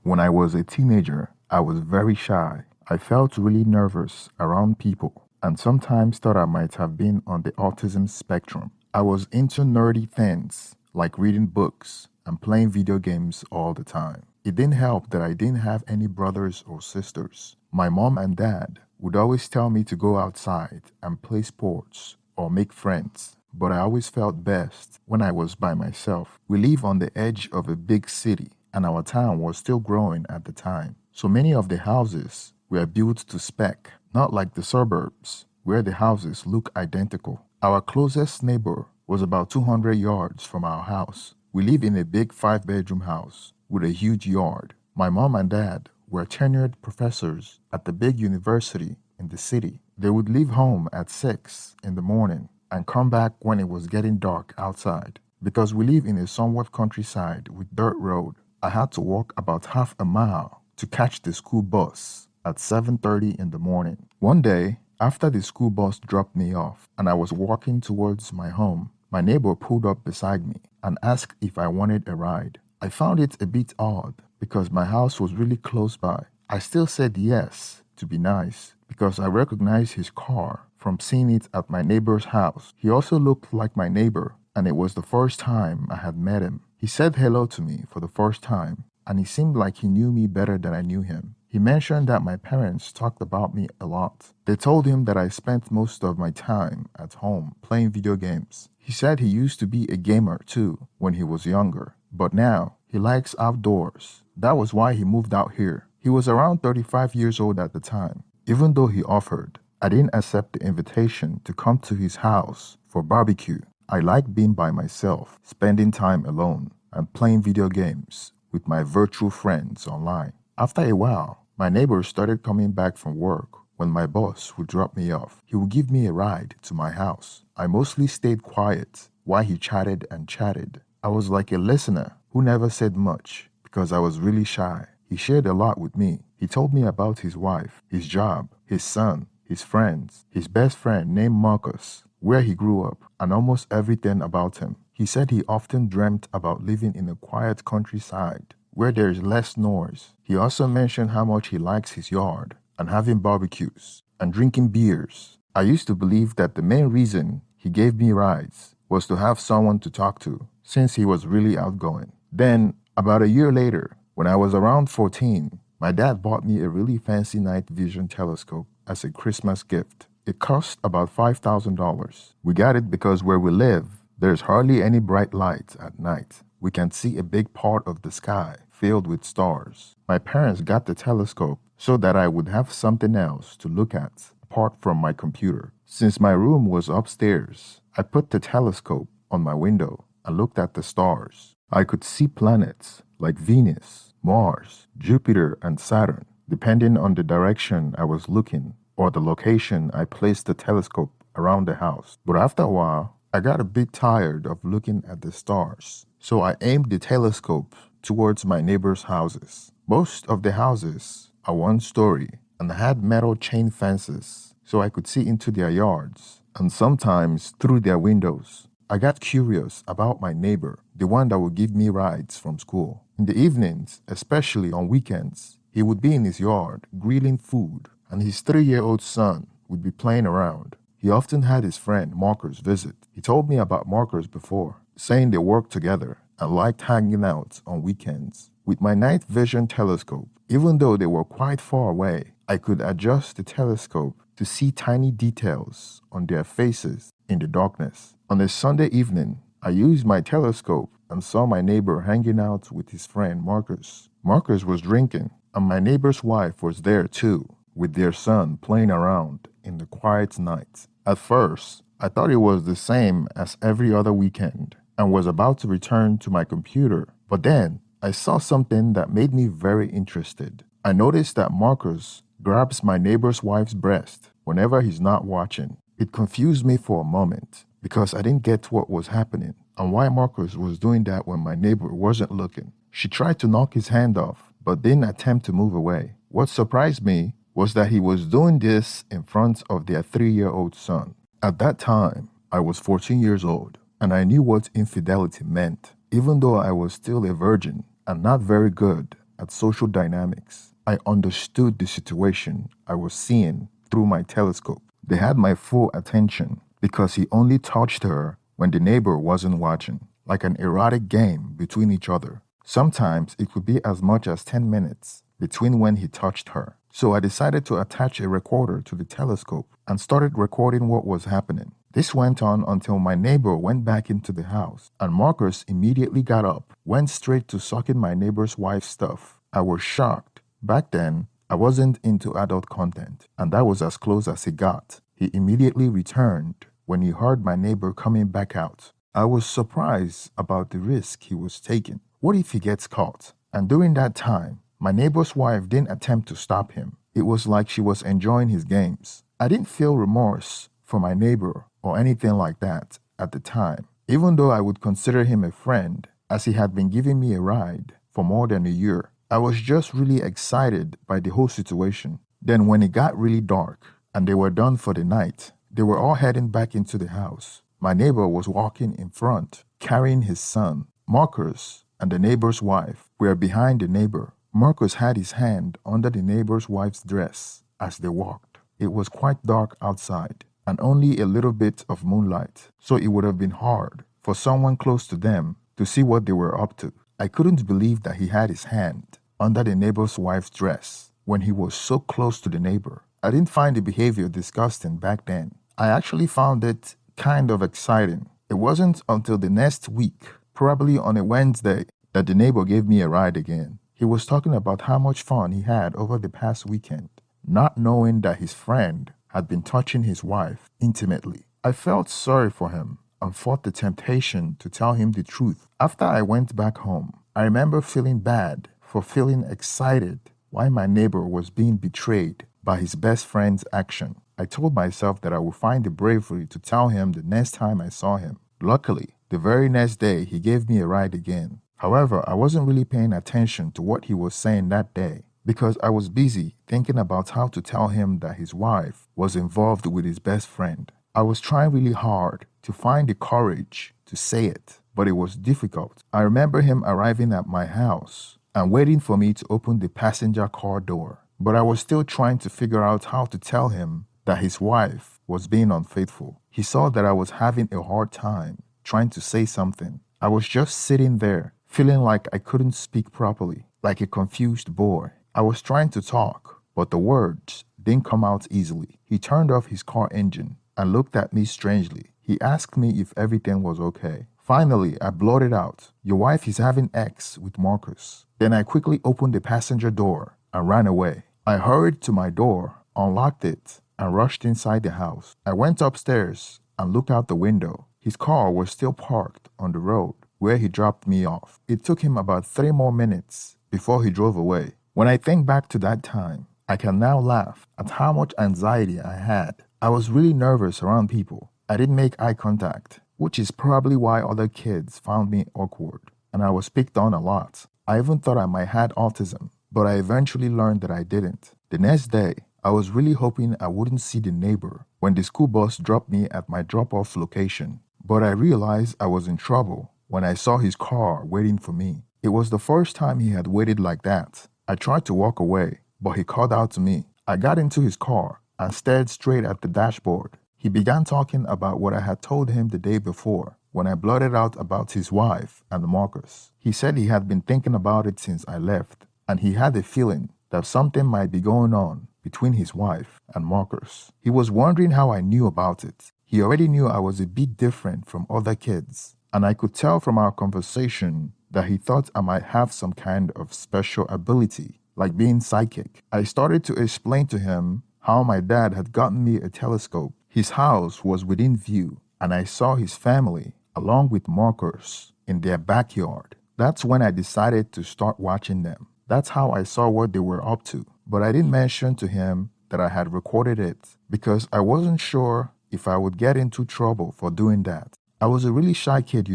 When I was a teenager, I was very shy. I felt really nervous around people and sometimes thought I might have been on the autism spectrum. I was into nerdy things like reading books and playing video games all the time. It didn't help that I didn't have any brothers or sisters. My mom and dad would always tell me to go outside and play sports or make friends, but I always felt best when I was by myself. We live on the edge of a big city, and our town was still growing at the time. So many of the houses were built to spec, not like the suburbs, where the houses look identical. Our closest neighbor was about 200 yards from our house. We live in a big 5-bedroom house with a huge yard. My mom and dad were tenured professors at the big university in the city. They would leave home at 6 in the morning and come back when it was getting dark outside. Because we live in a somewhat countryside with dirt road, I had to walk about half a mile to catch the school bus at 7:30 in the morning. One day, after the school bus dropped me off and I was walking towards my home, my neighbor pulled up beside me and asked if I wanted a ride. I found it a bit odd because my house was really close by. I still said yes to be nice because I recognized his car from seeing it at my neighbor's house. He also looked like my neighbor, and it was the first time I had met him. He said hello to me for the first time, and he seemed like he knew me better than I knew him. He mentioned that my parents talked about me a lot. They told him that I spent most of my time at home playing video games. He said he used to be a gamer too when he was younger, but now he likes outdoors. That was why he moved out here. He was around 35 years old at the time. Even though he offered, I didn't accept the invitation to come to his house for barbecue. I like being by myself, spending time alone, and playing video games with my virtual friends online. After a while, my neighbors started coming back from work. When my boss would drop me off, he would give me a ride to my house. I mostly stayed quiet while he chatted and chatted. I was like a listener who never said much because I was really shy. He shared a lot with me. He told me about his wife, his job, his son, his friends, his best friend named Marcus, where he grew up, and almost everything about him. He said he often dreamt about living in a quiet countryside where there is less noise. He also mentioned how much he likes his yard and having barbecues and drinking beers. I used to believe that the main reason he gave me rides was to have someone to talk to, since he was really outgoing. Then, about a year later, when I was around 14, my dad bought me a really fancy night vision telescope as a Christmas gift. It cost about $5,000. We got it because where we live, there's hardly any bright lights at night. We can see a big part of the sky filled with stars. My parents got the telescope so that I would have something else to look at apart from my computer. Since my room was upstairs, I put the telescope on my window and looked at the stars. I could see planets like Venus, Mars, Jupiter, and Saturn, depending on the direction I was looking or the location I placed the telescope around the house. But after a while, I got a bit tired of looking at the stars, so I aimed the telescope towards my neighbors' houses. Most of the houses are one story and had metal chain fences, so I could see into their yards and sometimes through their windows. I got curious about my neighbor, the one that would give me rides from school. In the evenings, especially on weekends, he would be in his yard grilling food, and his 3-year-old son would be playing around. He often had his friend Marcus visit. He told me about Marcus before, saying they worked together and liked hanging out on weekends. With my night vision telescope, even though they were quite far away, I could adjust the telescope to see tiny details on their faces in the darkness. On a Sunday evening, I used my telescope and saw my neighbor hanging out with his friend Marcus. Marcus was drinking, and my neighbor's wife was there too, with their son playing around in the quiet night. At first, I thought it was the same as every other weekend and was about to return to my computer, but then I saw something that made me very interested. I noticed that Marcus grabs my neighbor's wife's breast whenever he's not watching. It confused me for a moment because I didn't get what was happening and why Marcus was doing that when my neighbor wasn't looking. She tried to knock his hand off, but didn't attempt to move away. What surprised me was that he was doing this in front of their 3-year-old son. At that time, I was 14 years old, and I knew what infidelity meant. Even though I was still a virgin and not very good at social dynamics. I understood the situation I was seeing through my telescope. They had my full attention because he only touched her when the neighbor wasn't watching, like an erotic game between each other. Sometimes it could be as much as 10 minutes between when he touched her. So I decided to attach a recorder to the telescope and started recording what was happening. This went on until my neighbor went back into the house, and Marcus immediately got up, went straight to sucking my neighbor's wife's stuff. I was shocked. Back then, I wasn't into adult content, and that was as close as he got. He immediately returned when he heard my neighbor coming back out. I was surprised about the risk he was taking. What if he gets caught? And during that time, my neighbor's wife didn't attempt to stop him. It was like she was enjoying his games. I didn't feel remorse for my neighbor or anything like that at the time, even though I would consider him a friend as he had been giving me a ride for more than a year. I was just really excited by the whole situation. Then when it got really dark and they were done for the night, they were all heading back into the house. My neighbor was walking in front, carrying his son. Marcus and the neighbor's wife were behind the neighbor. Marcus had his hand under the neighbor's wife's dress as they walked. It was quite dark outside and only a little bit of moonlight, so it would have been hard for someone close to them to see what they were up to. I couldn't believe that he had his hand under the neighbor's wife's dress when he was so close to the neighbor. I didn't find the behavior disgusting back then. I actually found it kind of exciting. It wasn't until the next week, probably on a Wednesday, that the neighbor gave me a ride again. He was talking about how much fun he had over the past weekend, not knowing that his friend had been touching his wife intimately. I felt sorry for him and fought the temptation to tell him the truth. After I went back home, I remember feeling bad for feeling excited why my neighbor was being betrayed by his best friend's action. I told myself that I would find the bravery to tell him the next time I saw him. Luckily, the very next day he gave me a ride again. However, I wasn't really paying attention to what he was saying that day because I was busy thinking about how to tell him that his wife was involved with his best friend. I was trying really hard to find the courage to say it, but it was difficult. I remember him arriving at my house and waiting for me to open the passenger car door, but I was still trying to figure out how to tell him that his wife was being unfaithful. He saw that I was having a hard time trying to say something. I was just sitting there, feeling like I couldn't speak properly, like a confused boy. I was trying to talk, but the words didn't come out easily. He turned off his car engine and looked at me strangely. He asked me if everything was okay. Finally, I blurted out, "Your wife is having X with Marcus." Then I quickly opened the passenger door and ran away. I hurried to my door, unlocked it, and rushed inside the house. I went upstairs and looked out the window. His car was still parked on the road where he dropped me off. It took him about 3 more minutes before he drove away. When I think back to that time, I can now laugh at how much anxiety I had. I was really nervous around people. I didn't make eye contact, which is probably why other kids found me awkward, and I was picked on a lot. I even thought I might have autism, but I eventually learned that I didn't. The next day, I was really hoping I wouldn't see the neighbor when the school bus dropped me at my drop-off location, but I realized I was in trouble when I saw his car waiting for me. It was the first time he had waited like that. I tried to walk away, but he called out to me. I got into his car and stared straight at the dashboard. He began talking about what I had told him the day before when I blurted out about his wife and Marcus. He said he had been thinking about it since I left, and he had a feeling that something might be going on between his wife and Marcus. He was wondering how I knew about it. He already knew I was a bit different from other kids, and I could tell from our conversation that he thought I might have some kind of special ability, like being psychic. I started to explain to him how my dad had gotten me a telescope. His house was within view, and I saw his family, along with Marcus, in their backyard. That's when I decided to start watching them. That's how I saw what they were up to. But I didn't mention to him that I had recorded it because I wasn't sure if I would get into trouble for doing that. I was a really shy kid,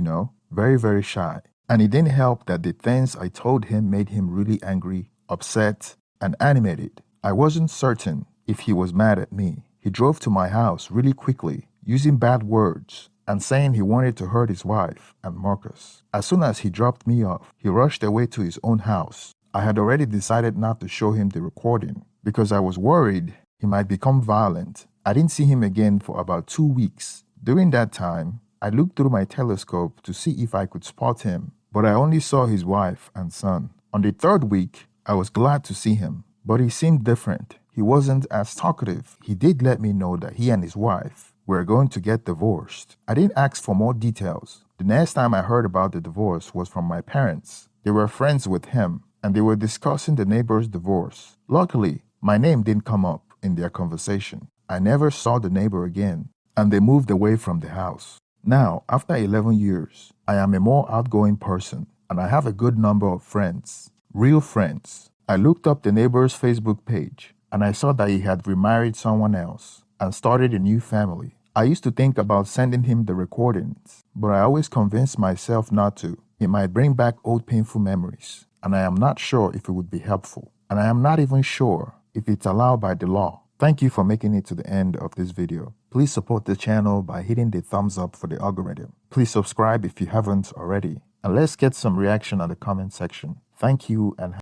very, very shy. And it didn't help that the things I told him made him really angry, upset, and animated. I wasn't certain if he was mad at me. He drove to my house really quickly, using bad words and saying he wanted to hurt his wife and Marcus. As soon as he dropped me off, he rushed away to his own house. I had already decided not to show him the recording because I was worried he might become violent. I didn't see him again for about 2 weeks. During that time, I looked through my telescope to see if I could spot him, but I only saw his wife and son. On the third week, I was glad to see him, but he seemed different. He wasn't as talkative. He did let me know that he and his wife were going to get divorced. I didn't ask for more details. The next time I heard about the divorce was from my parents. They were friends with him, and they were discussing the neighbor's divorce. Luckily, my name didn't come up in their conversation. I never saw the neighbor again, and they moved away from the house. Now, after 11 years, I am a more outgoing person, and I have a good number of friends, real friends. I looked up the neighbor's Facebook page, and I saw that he had remarried someone else and started a new family. I used to think about sending him the recordings, but I always convinced myself not to. It might bring back old painful memories, and I am not sure if it would be helpful. And I am not even sure if it's allowed by the law. Thank you for making it to the end of this video. Please support the channel by hitting the thumbs up for the algorithm. Please subscribe if you haven't already. And let's get some reaction on the comment section. Thank you and